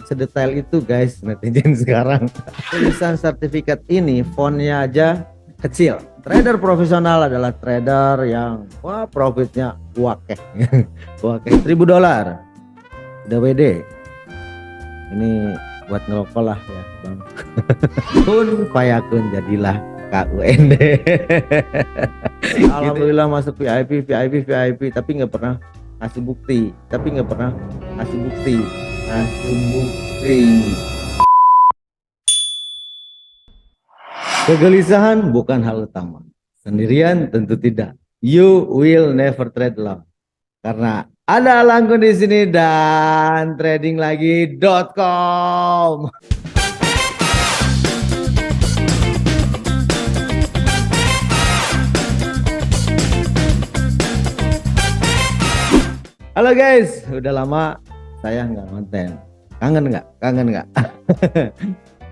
Sedetail itu guys netizen sekarang. Tulisan sertifikat ini fontnya aja kecil. Trader profesional adalah trader yang wah profitnya wakeh. Wakeh $1.000 udah WD. Ini buat ngerokok lah ya bang. Kun payakun jadilah KUND. Alhamdulillah masuk VIP tapi nggak pernah ngasih bukti, ngasih bukti. Kegelisahan bukan hal utama, sendirian tentu tidak. You will never trade alone karena ada Alangkun di sini dan tradinglagi.com. Halo guys, udah lama saya nggak konten. Kangen nggak?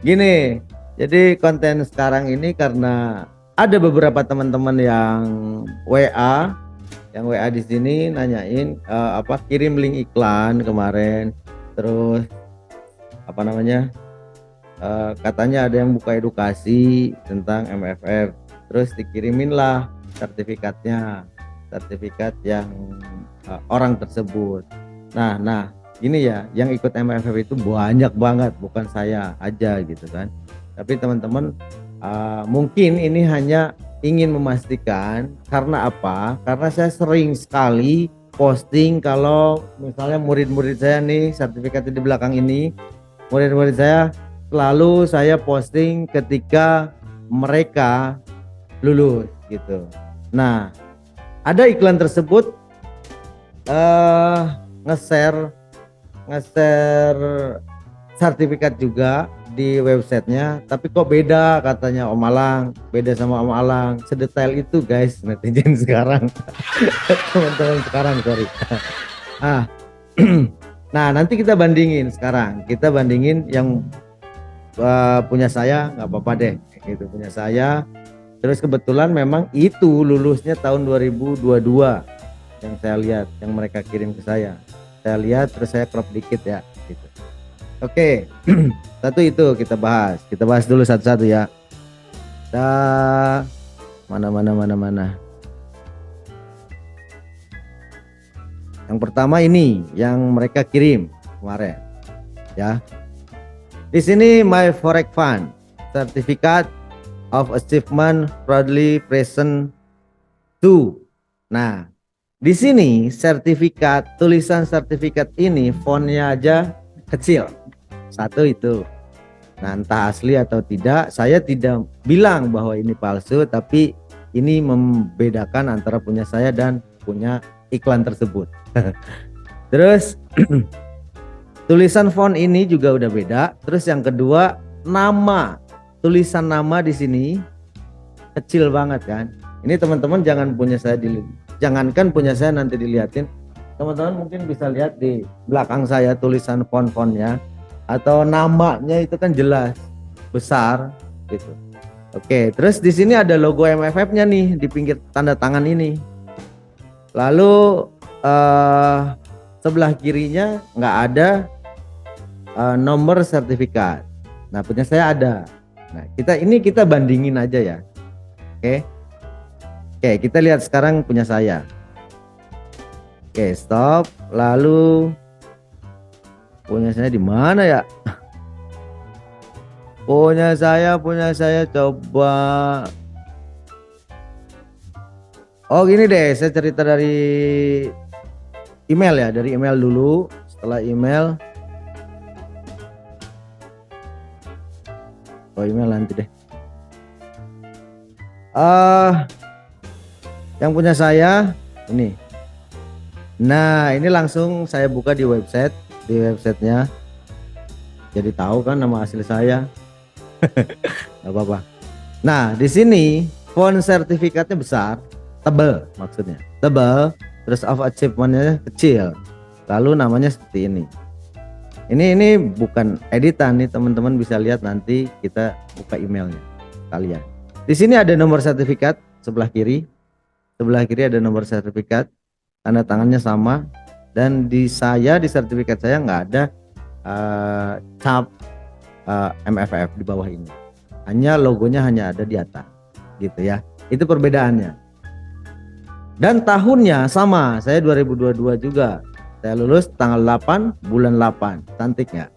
Gini, jadi konten sekarang ini karena ada beberapa teman-teman yang WA di sini nanyain kirim link iklan kemarin, terus katanya ada yang buka edukasi tentang MFF, terus dikirimin lah sertifikat yang orang tersebut. Nah ini ya yang ikut MFF itu banyak banget, bukan saya aja gitu kan. Tapi teman-teman mungkin ini hanya ingin memastikan karena apa? Karena saya sering sekali posting kalau misalnya murid-murid saya nih sertifikat di belakang ini, murid-murid saya selalu saya posting ketika mereka lulus gitu. Nah, ada iklan tersebut nge-share sertifikat juga di websitenya, tapi kok beda katanya Om Alang, beda sama Om Alang. Sedetail itu guys netizen sekarang. Teman-teman sekarang sorry. Nah nanti kita bandingin yang punya saya, nggak apa-apa deh itu punya saya. Terus kebetulan memang itu lulusnya tahun 2022 yang saya lihat, yang mereka kirim ke saya lihat, terus saya crop dikit ya gitu. Oke, satu itu kita bahas dulu satu-satu ya. Mana. Yang pertama ini yang mereka kirim kemarin ya. Di sini My Forex Fund Certificate of Achievement proudly present to. Nah, di sini tulisan sertifikat ini fontnya aja kecil. Satu itu. Nah, entah asli atau tidak, saya tidak bilang bahwa ini palsu, tapi ini membedakan antara punya saya dan punya iklan tersebut. Terus tulisan font ini juga udah beda. Terus yang kedua, tulisan nama di sini kecil banget kan. Ini teman-teman jangankan punya saya nanti dilihatin. Teman-teman mungkin bisa lihat di belakang saya tulisan font-fontnya atau namanya itu kan jelas besar gitu. Oke, terus di sini ada logo MFF-nya nih di pinggir tanda tangan ini. Lalu sebelah kirinya nggak ada nomor sertifikat. Nah, punya saya ada. Nah, kita bandingin aja ya. Oke, kita lihat sekarang punya saya. Oke, stop. Lalu punya saya di mana ya? Punya saya coba. Oh, gini deh, saya cerita dari email ya, dari email dulu. Setelah email, email nanti deh. Yang punya saya ini. Nah, ini langsung saya buka di websitenya, jadi tahu kan nama asli saya. Gak apa-apa. Nah, di sini font sertifikatnya besar, tebal maksudnya, terus of achievement-nya kecil, lalu namanya seperti ini. Ini bukan editan nih, teman-teman bisa lihat nanti kita buka emailnya kalian. Di sini ada nomor sertifikat sebelah kiri ada nomor sertifikat, tanda tangannya sama, dan di sertifikat saya nggak ada cap MFF di bawah ini. Hanya logonya hanya ada di atas gitu ya. Itu perbedaannya. Dan tahunnya sama, saya 2022 juga. Saya lulus tanggal 8 bulan 8. Cantik nggak?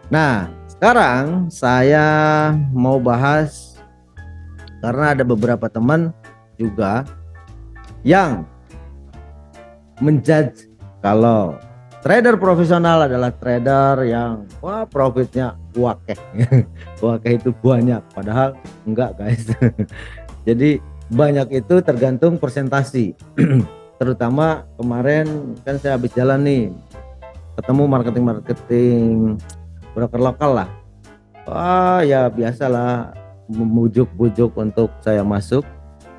Nah, sekarang saya mau bahas karena ada beberapa teman juga yang menjudge kalau trader profesional adalah trader yang wah profitnya wakeh. Wakeh itu banyak, padahal enggak guys. Jadi banyak itu tergantung persentasi. Terutama kemarin kan saya habis jalan nih, ketemu marketing broker lokal lah. Wah ya biasalah membujuk-bujuk untuk saya masuk.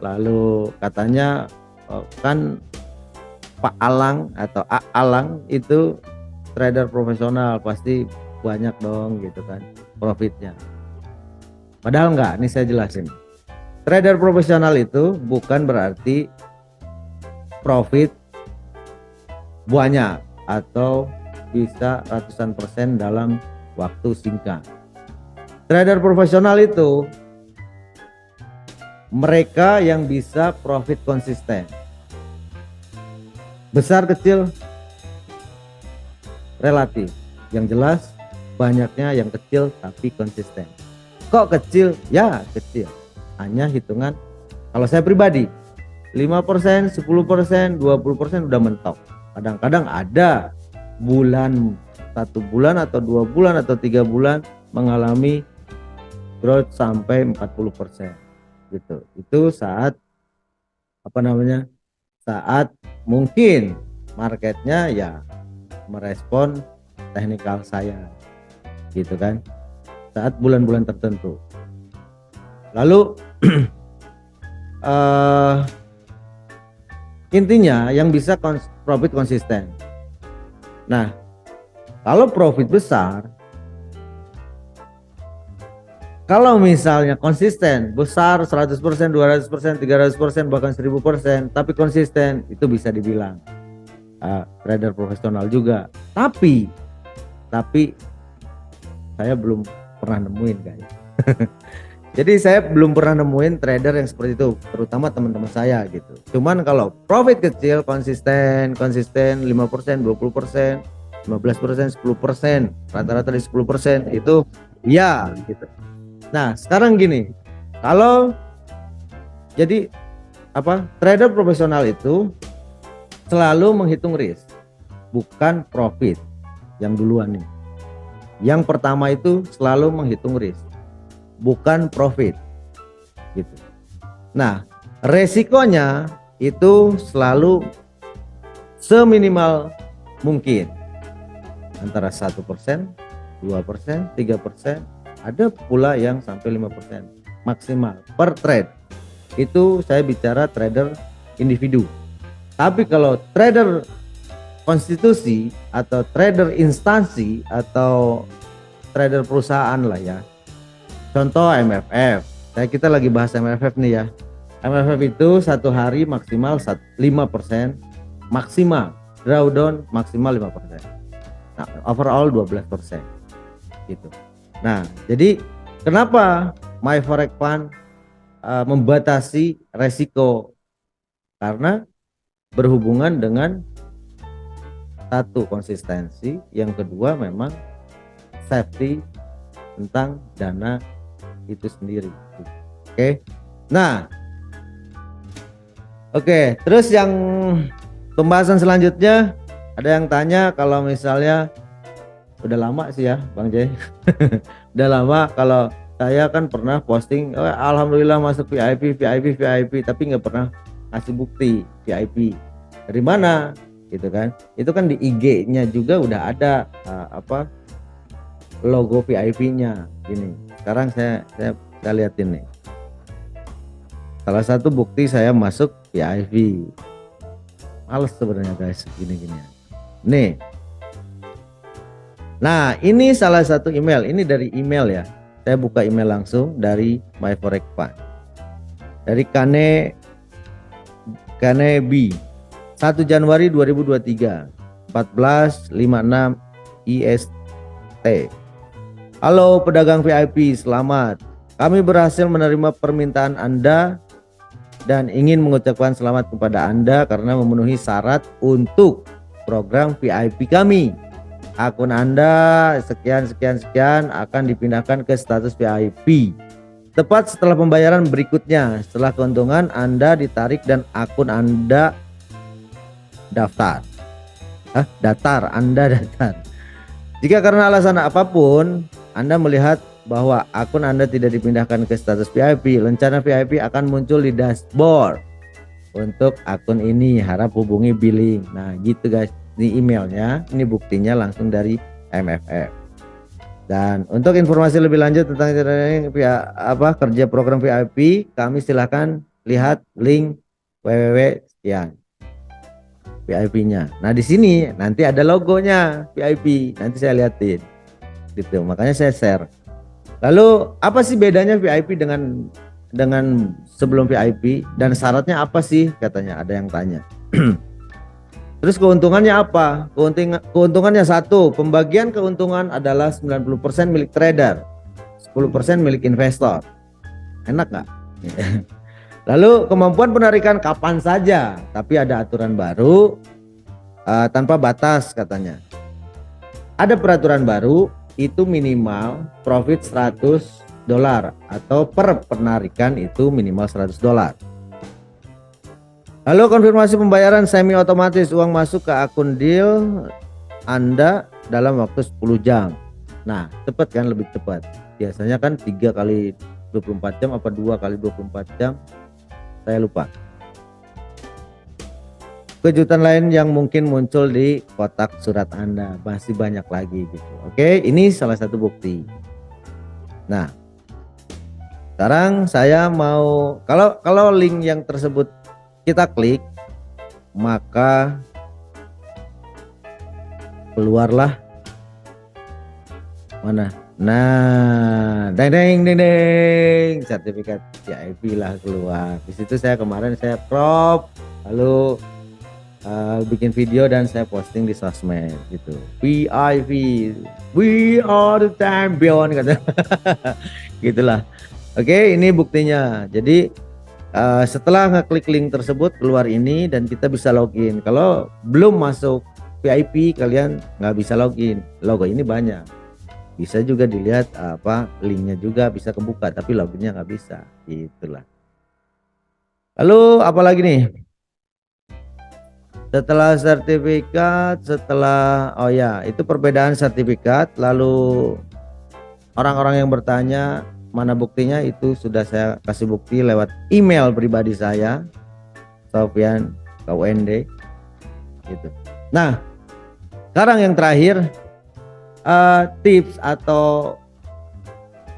Lalu katanya kan Pak Alang atau A Alang itu trader profesional, pasti banyak dong gitu kan profitnya. Padahal enggak, ini saya jelasin. Trader profesional itu bukan berarti profit banyak atau bisa ratusan persen dalam waktu singkat. Trader profesional itu mereka yang bisa profit konsisten. Besar kecil relatif, yang jelas banyaknya yang kecil tapi konsisten. Kok kecil? Ya kecil, hanya hitungan kalau saya pribadi 5%, 10%, 20% udah mentok. Kadang-kadang ada bulan 1 bulan atau 2 bulan atau 3 bulan mengalami growth sampai 40% gitu. Itu saat saat mungkin marketnya ya merespon teknikal saya gitu kan, saat bulan-bulan tertentu. Lalu intinya yang bisa profit konsisten. Nah kalau profit besar, kalau misalnya konsisten besar 100%, 200%, 300%, bahkan 1000%, tapi konsisten, itu bisa dibilang trader profesional juga. Tapi saya belum pernah nemuin guys. Jadi saya belum pernah nemuin trader yang seperti itu, terutama teman-teman saya gitu. Cuman kalau profit kecil konsisten 5%, 20%, 15%, 10%, rata-rata di 10% itu ya gitu. Nah sekarang gini, kalau jadi trader profesional itu selalu menghitung risk, bukan profit. Yang duluan nih, yang pertama itu selalu menghitung risk, bukan profit gitu. Nah resikonya itu selalu seminimal mungkin, antara 1%, 2%, 3%, ada pula yang sampai 5% maksimal per trade. Itu saya bicara trader individu. Tapi kalau trader konstitusi atau trader instansi atau trader perusahaan lah ya, contoh MFF, kita lagi bahas MFF nih ya. MFF itu satu hari maksimal 5%, maksimal drawdown maksimal 5%. Nah overall 12% gitu. Nah jadi kenapa My Forex Fund membatasi resiko? Karena berhubungan dengan satu konsistensi, yang kedua memang safety tentang dana itu sendiri. Oke. Nah oke, terus yang pembahasan selanjutnya ada yang tanya kalau misalnya udah lama sih ya Bang Jay. Udah lama, kalau saya kan pernah posting alhamdulillah masuk VIP tapi nggak pernah kasih bukti VIP dari mana gitu kan. Itu kan di IG-nya juga udah ada logo VIP-nya ini. Sekarang saya liatin nih, salah satu bukti saya masuk VIP. Males sebenarnya guys gini-gini nih. Nah ini salah satu email, ini dari email ya, saya buka email langsung dari My Forex Fund dari Kane B, 1 Januari 2023, 14.56 IST. Halo pedagang VIP, selamat. Kami berhasil menerima permintaan Anda dan ingin mengucapkan selamat kepada Anda karena memenuhi syarat untuk program VIP kami. Akun Anda sekian akan dipindahkan ke status VIP. Tepat setelah pembayaran berikutnya, setelah keuntungan Anda ditarik dan akun Anda datar. Jika karena alasan apapun Anda melihat bahwa akun Anda tidak dipindahkan ke status VIP, rencana VIP akan muncul di dashboard. Untuk akun ini harap hubungi billing. Nah gitu guys, ini emailnya, ini buktinya langsung dari MFF. Dan untuk informasi lebih lanjut tentang kerja program VIP, kami silahkan lihat link www sekian VIP-nya. Nah di sini nanti ada logonya VIP, nanti saya liatin, gitu. Makanya saya share. Lalu apa sih bedanya VIP dengan sebelum VIP dan syaratnya apa sih? Katanya ada yang tanya. Terus keuntungannya apa? Keuntungannya satu, pembagian keuntungan adalah 90% milik trader, 10% milik investor. Enak nggak? Lalu kemampuan penarikan kapan saja, tapi ada aturan baru tanpa batas katanya. Ada peraturan baru, itu minimal profit $100 atau per penarikan itu minimal $100. Lalu konfirmasi pembayaran semi otomatis, uang masuk ke akun deal Anda dalam waktu 10 jam. Nah cepat kan, lebih cepat. Biasanya kan 3 kali 24 jam apa 2 kali 24 jam, saya lupa. Kejutan lain yang mungkin muncul di kotak surat Anda masih banyak lagi gitu. Oke, ini salah satu bukti. Nah sekarang saya mau, kalau link yang tersebut kita klik, maka keluarlah mana? Nah, deng, sertifikat VIP lah keluar. Di situ saya kemarin saya crop, lalu bikin video dan saya posting di sosmed gitu. VIP, we are the champion kata. Gitulah. Oke, ini buktinya. Jadi setelah ngeklik link tersebut keluar ini dan kita bisa login. Kalau belum masuk VIP kalian nggak bisa login. Logo ini banyak. Bisa juga dilihat linknya juga bisa kebuka, tapi loginnya nggak bisa. Itulah. Lalu apa lagi nih? Setelah sertifikat, oh ya, itu perbedaan sertifikat. Lalu orang-orang yang bertanya mana buktinya, itu sudah saya kasih bukti lewat email pribadi saya, Sofyan KUND gitu. Nah sekarang yang terakhir, tips atau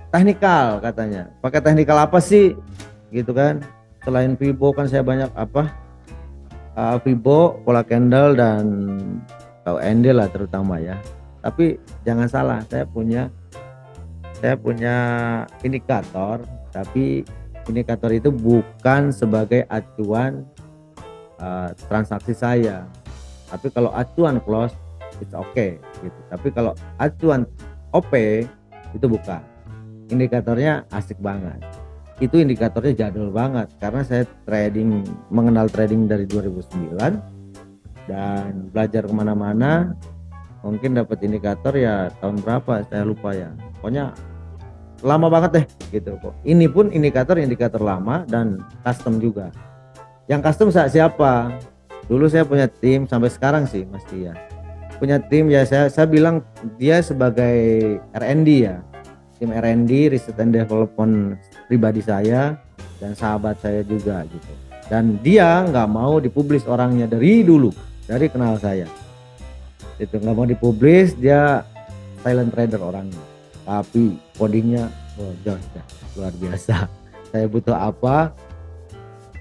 teknikal katanya. Pakai teknikal apa sih gitu kan? Selain Vibo kan saya banyak Vibo, pola candle dan KUND lah terutama ya. Tapi jangan salah, saya punya indikator, tapi indikator itu bukan sebagai acuan transaksi saya. Tapi kalau acuan close it's okay gitu. Tapi kalau acuan OP itu bukan. Indikatornya asik banget. Itu indikatornya jadul banget karena saya mengenal trading dari 2009 dan belajar kemana-mana. Mungkin dapat indikator ya tahun berapa saya lupa ya. Pokoknya lama banget deh gitu kok. Ini pun indikator lama dan custom juga. Yang custom siapa? Dulu saya punya tim, sampai sekarang sih masih ya. Punya tim ya, saya bilang dia sebagai R&D ya, tim R&D Research and Development pribadi saya dan sahabat saya juga gitu. Dan dia nggak mau dipublish orangnya dari dulu, dari kenal saya itu nggak mau dipublish, dia silent trader orangnya, tapi codingnya jos luar biasa. Saya butuh apa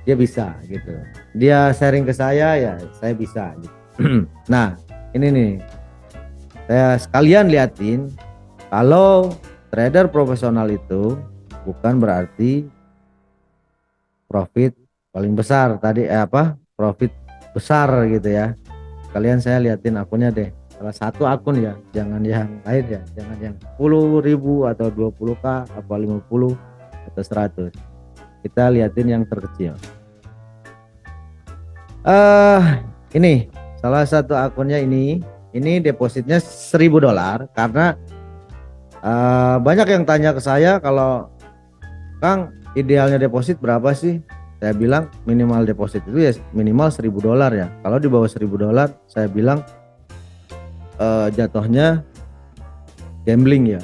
dia bisa gitu, dia sharing ke saya ya saya bisa gitu. Nah ini nih saya sekalian liatin, kalau trader profesional itu bukan berarti profit paling besar tadi profit besar gitu ya. Kalian saya liatin akunnya deh, salah satu akun ya, jangan yang lain ya, jangan yang 10.000 atau 20k apa 50 atau 100. Kita liatin yang terkecil. Ini salah satu akunnya ini depositnya $1.000 karena banyak yang tanya ke saya, kalau Kang idealnya deposit berapa sih? Saya bilang minimal deposit itu ya minimal $1.000 ya. Kalau di bawah $1.000 saya bilang jatuhnya gambling ya,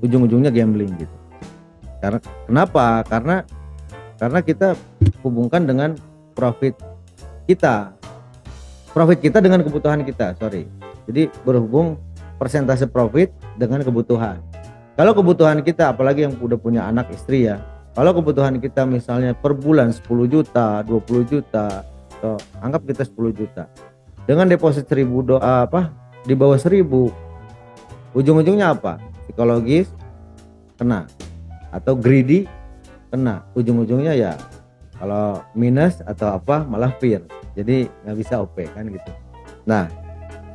ujung-ujungnya gambling gitu. Karena kenapa? Karena kita hubungkan dengan profit kita dengan kebutuhan kita, jadi berhubung persentase profit dengan kebutuhan. Kalau kebutuhan kita, apalagi yang udah punya anak istri ya, kalau kebutuhan kita misalnya per bulan 10 juta 20 juta atau anggap kita 10 juta dengan deposit 1.000 di bawah 1.000, ujung-ujungnya apa? Psikologis kena, atau greedy kena, ujung-ujungnya ya kalau minus atau apa malah fear, jadi nggak bisa OP kan gitu. Nah,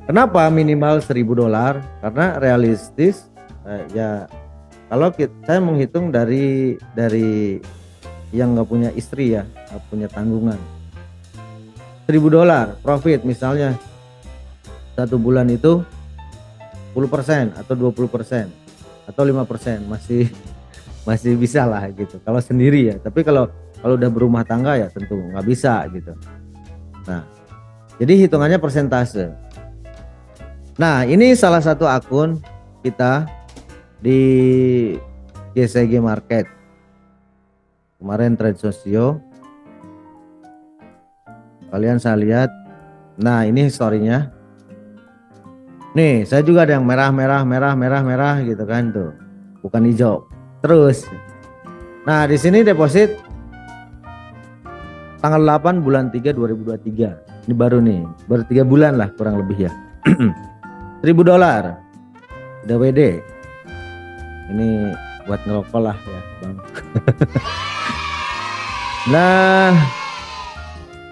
kenapa minimal $1.000? Karena realistis ya, kalau saya menghitung dari yang nggak punya istri ya, nggak punya tanggungan, $1.000 profit misalnya satu bulan itu 10% atau 20% atau 5% masih bisa lah gitu kalau sendiri ya. Tapi kalau udah berumah tangga ya tentu nggak bisa gitu. Nah, jadi hitungannya persentase. Nah, ini salah satu akun kita di GCG Market. Kemarin trade sosio. Kalian saya lihat. Nah, ini historinya. Nih, saya juga ada yang merah gitu kan tuh. Bukan hijau. Terus. Nah, di sini deposit tanggal 8 bulan 3 2023. Ini baru 3 bulan lah kurang lebih ya. $1.000 udah WD. Ini buat ngerokok lah ya Bang. Nah,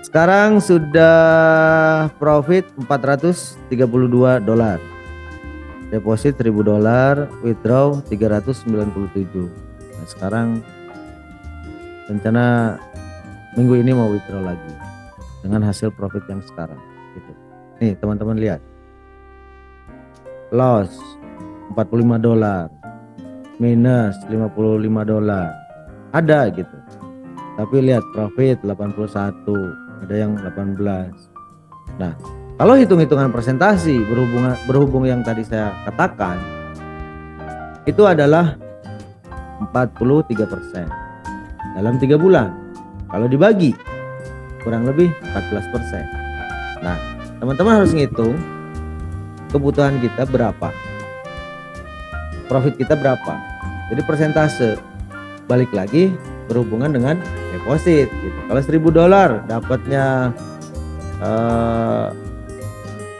sekarang sudah profit $432. Deposit $1.000, withdraw 397. Nah, sekarang rencana minggu ini mau withdraw lagi dengan hasil profit yang sekarang gitu. Nih teman-teman lihat, loss $45, minus $55, ada gitu. Tapi lihat profit 81, ada yang 18. Nah, kalau hitung-hitungan presentasi berhubung yang tadi saya katakan itu adalah 43% dalam 3 bulan. Kalau dibagi kurang lebih 14%. Nah, teman-teman harus ngitung kebutuhan kita berapa, profit kita berapa. Jadi persentase balik lagi berhubungan dengan deposit gitu. Kalau $1.000 dapatnya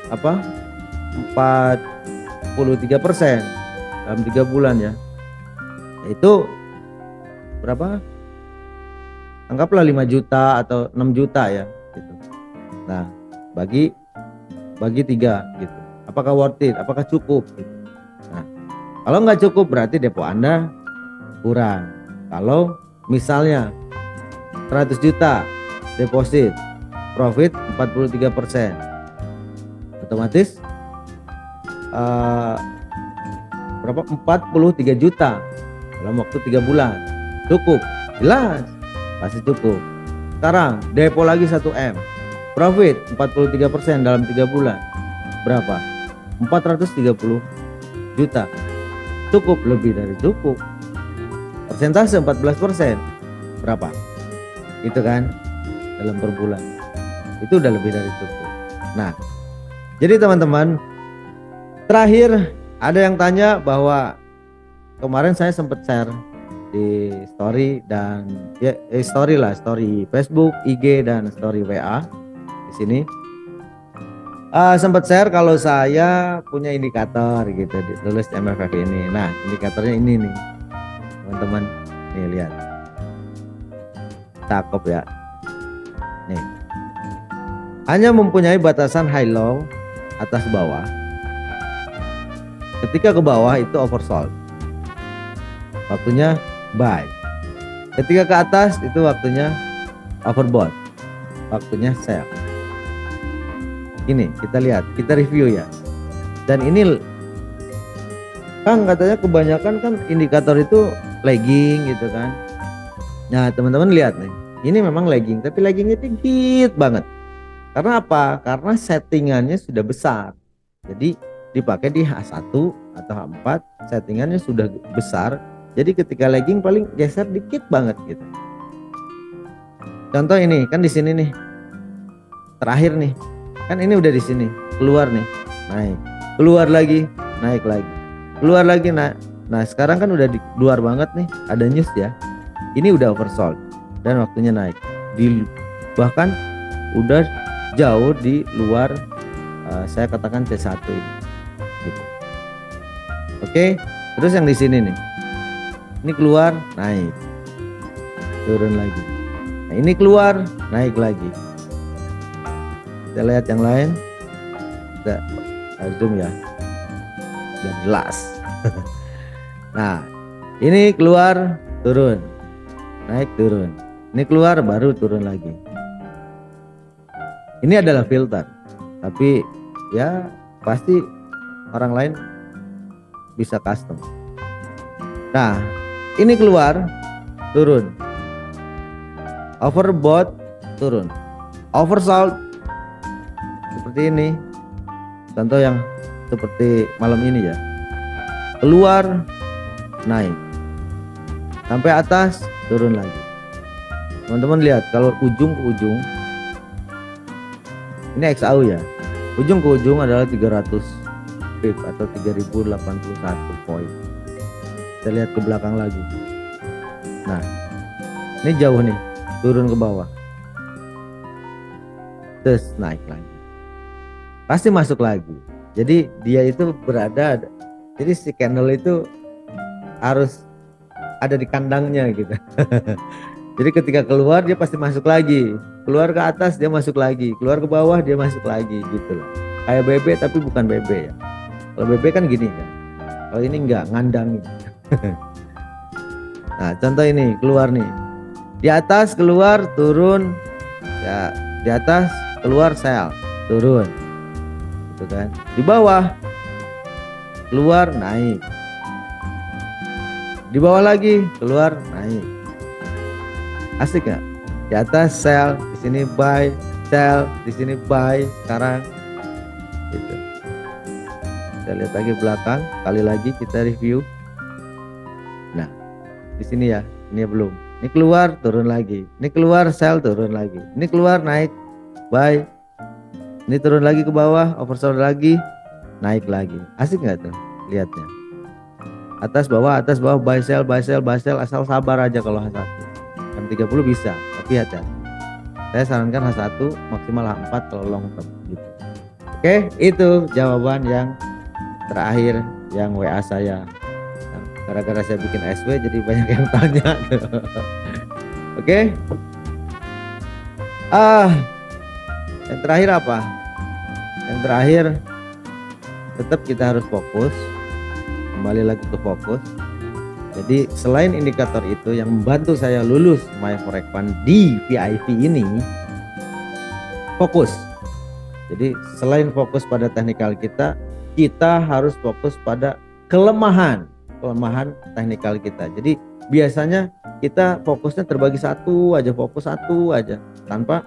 43% dalam 3 bulan ya. Itu berapa? Anggaplah 5 juta atau 6 juta ya gitu. Nah, bagi 3 gitu. Apakah worth it? Apakah cukup gitu. Nah, kalau nggak cukup berarti depo Anda kurang. Kalau misalnya 100 juta deposit, profit 43%, otomatis berapa? 43 juta dalam waktu 3 bulan. Cukup? Jelas pasti cukup. Sekarang depo lagi 1M, profit 43% dalam 3 bulan, berapa? 430 juta. Cukup? Lebih dari cukup. Persentase 14%, berapa? Itu kan dalam per bulan, itu udah lebih dari cukup. Nah, jadi teman-teman, terakhir ada yang tanya bahwa kemarin saya sempat share di story dan story Facebook, IG dan story WA di sini. Sempat share kalau saya punya indikator gitu lulus MFF ini. Nah, indikatornya ini nih teman-teman, nih lihat, cakep ya. Nih, hanya mempunyai batasan high low atas bawah. Ketika ke bawah itu oversold, waktunya buy. Ketika ke atas itu waktunya overbought, waktunya sell. Ini kita lihat, kita review ya. Dan ini Kang katanya kebanyakan kan indikator itu lagging gitu kan. Nah teman-teman lihat nih, ini memang lagging, tapi laggingnya dikit banget. Karena apa? Karena settingannya sudah besar. Jadi dipakai di H1 atau H4, settingannya sudah besar. Jadi ketika lagging paling geser dikit banget gitu. Contoh ini kan di sini nih. Terakhir nih. Kan ini udah di sini, keluar nih, naik. Keluar lagi, naik lagi. Keluar lagi, naik. Nah, sekarang kan udah di luar banget nih, ada news ya. Ini udah oversold dan waktunya naik. Bahkan udah jauh di luar saya katakan C1 ini. Gitu. Oke, terus yang di sini nih. Ini keluar, naik. Turun lagi. Nah, ini keluar, naik lagi. Kita lihat yang lain. Kita zoom ya, biar jelas. Nah, ini keluar, turun, naik, turun. Ini keluar, baru turun lagi. Ini adalah filter, tapi ya pasti orang lain bisa custom. Nah, ini keluar, turun, overbought, turun, oversold. Seperti ini, contoh yang seperti malam ini ya, keluar naik sampai atas, turun lagi. Teman-teman lihat, kalau ujung ke ujung ini XAU ya, ujung ke ujung adalah 300 pip atau 3081 poin. Kita lihat ke belakang lagi. Nah, ini jauh nih, turun ke bawah, terus naik lagi, pasti masuk lagi. Jadi dia itu berada, jadi si candle itu harus ada di kandangnya gitu. Jadi ketika keluar dia pasti masuk lagi, keluar ke atas dia masuk lagi, keluar ke bawah dia masuk lagi gitu loh. Kayak bebek tapi bukan bebek ya. Kalau bebek kan gini kan, kalau ini enggak, ngandangin. Nah contoh ini, keluar nih, di atas keluar, turun ya, di atas keluar, sell, turun gitu kan. Di bawah keluar, naik, di bawah lagi keluar, naik. Asik nggak? Di atas sell, di sini buy, sell, di sini buy sekarang gitu. Kita lihat lagi belakang, kali lagi kita review. Nah di sini ya, ini belum, ini keluar, turun lagi, ini keluar, sell, turun lagi, ini keluar, naik, buy, ini turun lagi ke bawah, oversold lagi, naik lagi. Asik nggak tuh lihatnya? Atas bawah, buy sell, buy sell, buy sell, asal sabar aja. Kalau H1 jam 30 bisa, tapi hati-hati. Saya sarankan H1 maksimal H4 kalau long term gitu. Oke, itu jawaban yang terakhir yang WA saya. Gara-gara saya bikin SW jadi banyak yang tanya. Oke. Yang terakhir apa? Yang terakhir tetap kita harus fokus. Kembali lagi ke fokus. Jadi selain indikator itu yang membantu saya lulus My Forex Fund di VIP ini, fokus. Jadi selain fokus pada teknikal kita harus fokus pada kelemahan teknikal kita. Jadi biasanya kita fokusnya terbagi fokus satu aja, tanpa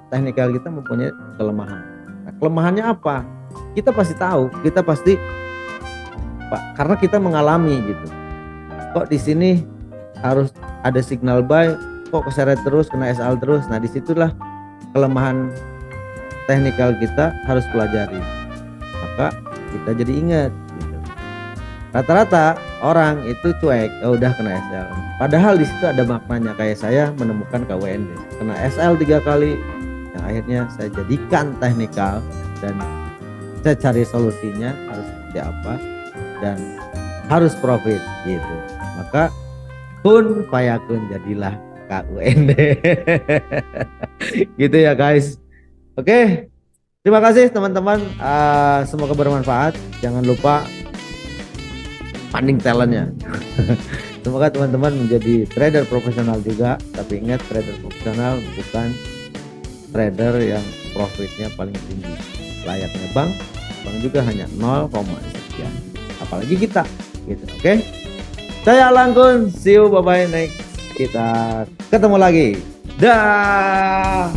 teknikal kita mempunyai kelemahan. Nah, kelemahannya apa? Kita pasti tahu, karena kita mengalami gitu. Kok di sini harus ada signal buy, kok keseret terus, kena SL terus. Nah disitulah kelemahan teknikal kita harus pelajari. Maka kita jadi ingat gitu. Rata-rata orang itu cuek, udah kena SL. Padahal di situ ada maknanya. Kayak saya menemukan KWND, kena SL 3 kali, yang akhirnya saya jadikan teknikal dan saya cari solusinya harus seperti apa dan harus profit gitu. Maka kun fayakun, jadilah KUND. Gitu ya guys. Oke, Terima kasih teman-teman, semoga bermanfaat. Jangan lupa funding talentnya. Semoga teman-teman menjadi trader profesional juga. Tapi ingat, trader profesional bukan trader yang profitnya paling tinggi. Layaknya bank juga hanya 0, sekian. Apalagi kita, gitu. Oke? Saya Langkun, see you, bye bye, next kita ketemu lagi. Dah.